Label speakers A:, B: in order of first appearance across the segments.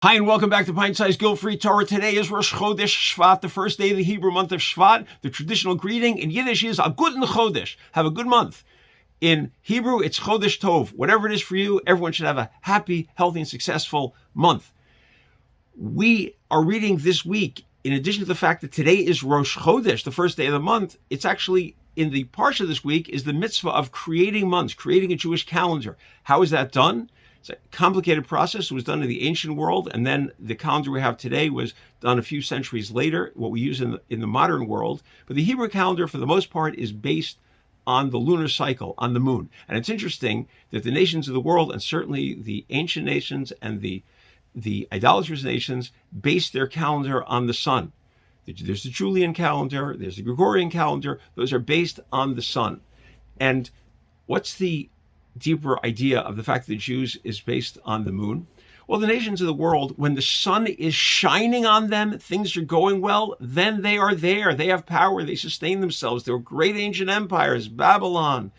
A: Hi, and welcome back to Pint Size Guilt-Free Torah. Today is Rosh Chodesh Shvat, the first day of the Hebrew month of Shvat. The traditional greeting in Yiddish is a guten Chodesh. Have a good month. In Hebrew, it's Chodesh Tov. Whatever it is for you, everyone should have a happy, healthy, and successful month. We are reading this week, in addition to the fact that today is Rosh Chodesh, the first day of the month, it's actually in the parsha this week is the mitzvah of creating months, creating a Jewish calendar. How is that done? It's a complicated process. It was done in the ancient world, and then the calendar we have today was done a few centuries later, what we use in the modern world. But the Hebrew calendar, for the most part, is based on the lunar cycle, on the moon. And it's interesting that the nations of the world, and certainly the ancient nations and the idolatrous nations, based their calendar on the sun. There's the Julian calendar, there's the Gregorian calendar. Those are based on the sun. And what's the deeper idea of the fact that the Jews is based on the moon? Well, the nations of the world, when the sun is shining on them, things are going well, then they are there. They have power. They sustain themselves. They're great ancient empires, Babylon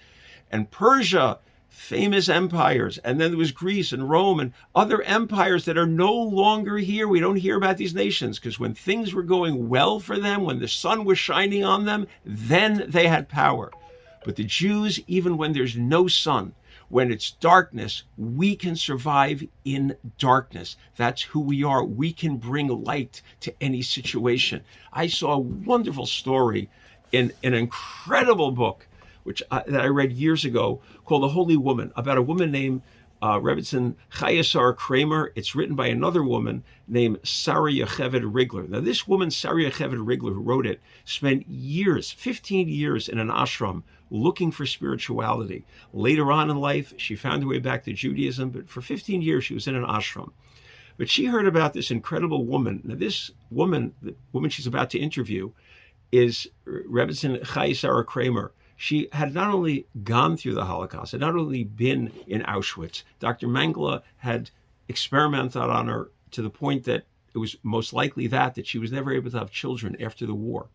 A: and Persia, famous empires. And then there was Greece and Rome and other empires that are no longer here. We don't hear about these nations because when things were going well for them, when the sun was shining on them, then they had power. But the Jews, even when there's no sun, when it's darkness, we can survive in darkness. That's who we are. We can bring light to any situation. I saw a wonderful story in an incredible book that I read years ago called The Holy Woman, about a woman named Rebbetzin Chayesar Kramer. It's written by another woman named Sarah Yocheved Rigler. Now, this woman, Sarah Yocheved Rigler, who wrote it, spent years, 15 years in an ashram looking for spirituality. Later on in life, she found her way back to Judaism, but for 15 years, she was in an ashram. But she heard about this incredible woman. Now, this woman, the woman she's about to interview, is Rebbetzin Chayesar Kramer. She had not only gone through the Holocaust, had not only been in Auschwitz, Dr. Mengele had experimented on her to the point that it was most likely that she was never able to have children after the war.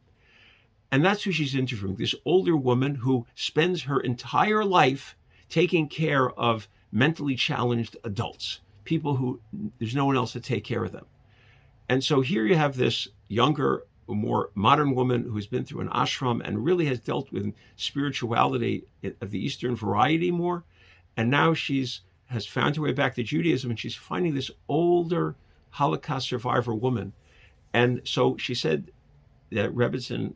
A: And that's who she's interviewing, this older woman who spends her entire life taking care of mentally challenged adults, people who there's no one else to take care of them. And so here you have this younger, more modern woman who's been through an ashram and really has dealt with spirituality of the Eastern variety more. And now has found her way back to Judaism, and she's finding this older Holocaust survivor woman. And so she said that Rebbetzin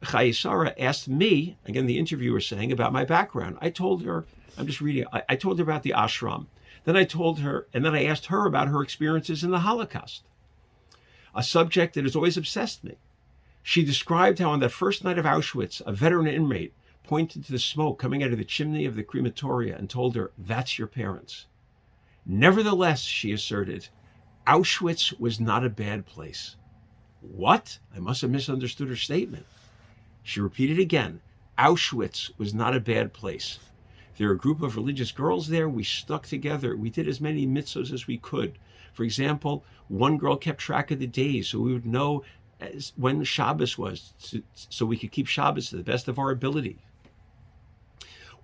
A: Chayesara asked me, again, the interviewer saying, about my background. I told her, I'm just reading, I told her about the ashram. Then I asked her about her experiences in the Holocaust, a subject that has always obsessed me. She described how on that first night of Auschwitz, a veteran inmate pointed to the smoke coming out of the chimney of the crematoria and told her, "That's your parents." Nevertheless, she asserted, Auschwitz was not a bad place. What? I must have misunderstood her statement. She repeated again, Auschwitz was not a bad place. There were a group of religious girls there. We stuck together. We did as many mitzvahs as we could. For example, one girl kept track of the days so we would know when Shabbos was, so we could keep Shabbos to the best of our ability.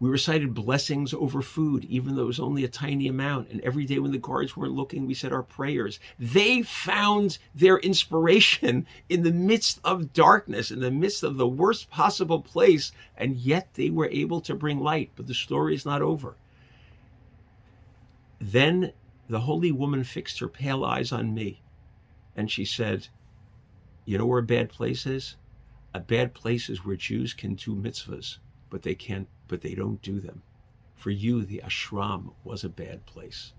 A: We recited blessings over food, even though it was only a tiny amount. And every day when the guards weren't looking, we said our prayers. They found their inspiration in the midst of darkness, in the midst of the worst possible place, and yet they were able to bring light. But the story is not over. Then the holy woman fixed her pale eyes on me, and she said, you know where a bad place is? A bad place is where Jews can do mitzvahs, but they don't do them. For you, the ashram was a bad place.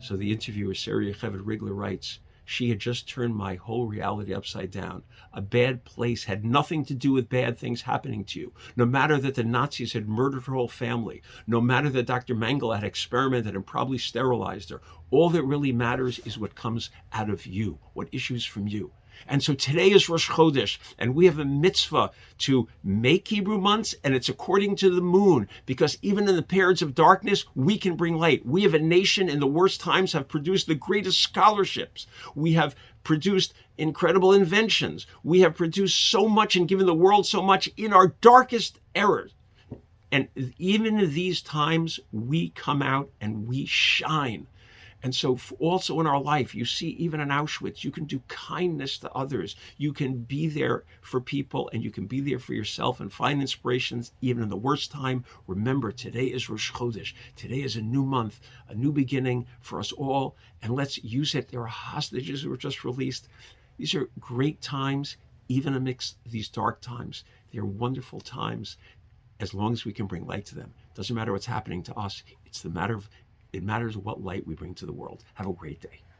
A: So the interviewer, Sarah Yocheved Rigler, writes, she had just turned my whole reality upside down. A bad place had nothing to do with bad things happening to you. No matter that the Nazis had murdered her whole family, no matter that Dr. Mengele had experimented and probably sterilized her, all that really matters is what comes out of you, what issues from you. And so today is Rosh Chodesh, and we have a mitzvah to make Hebrew months, and it's according to the moon, because even in the periods of darkness, we can bring light. We have a nation in the worst times have produced the greatest scholarships. We have produced incredible inventions. We have produced so much and given the world so much in our darkest errors. And even in these times, we come out and we shine. And so also in our life, you see, even in Auschwitz, you can do kindness to others. You can be there for people, and you can be there for yourself and find inspirations even in the worst time. Remember, today is Rosh Chodesh. Today is a new month, a new beginning for us all, and let's use it. There are hostages who were just released. These are great times, even amidst these dark times. They're wonderful times as long as we can bring light to them. Doesn't matter what's happening to us. It matters what light we bring to the world. Have a great day.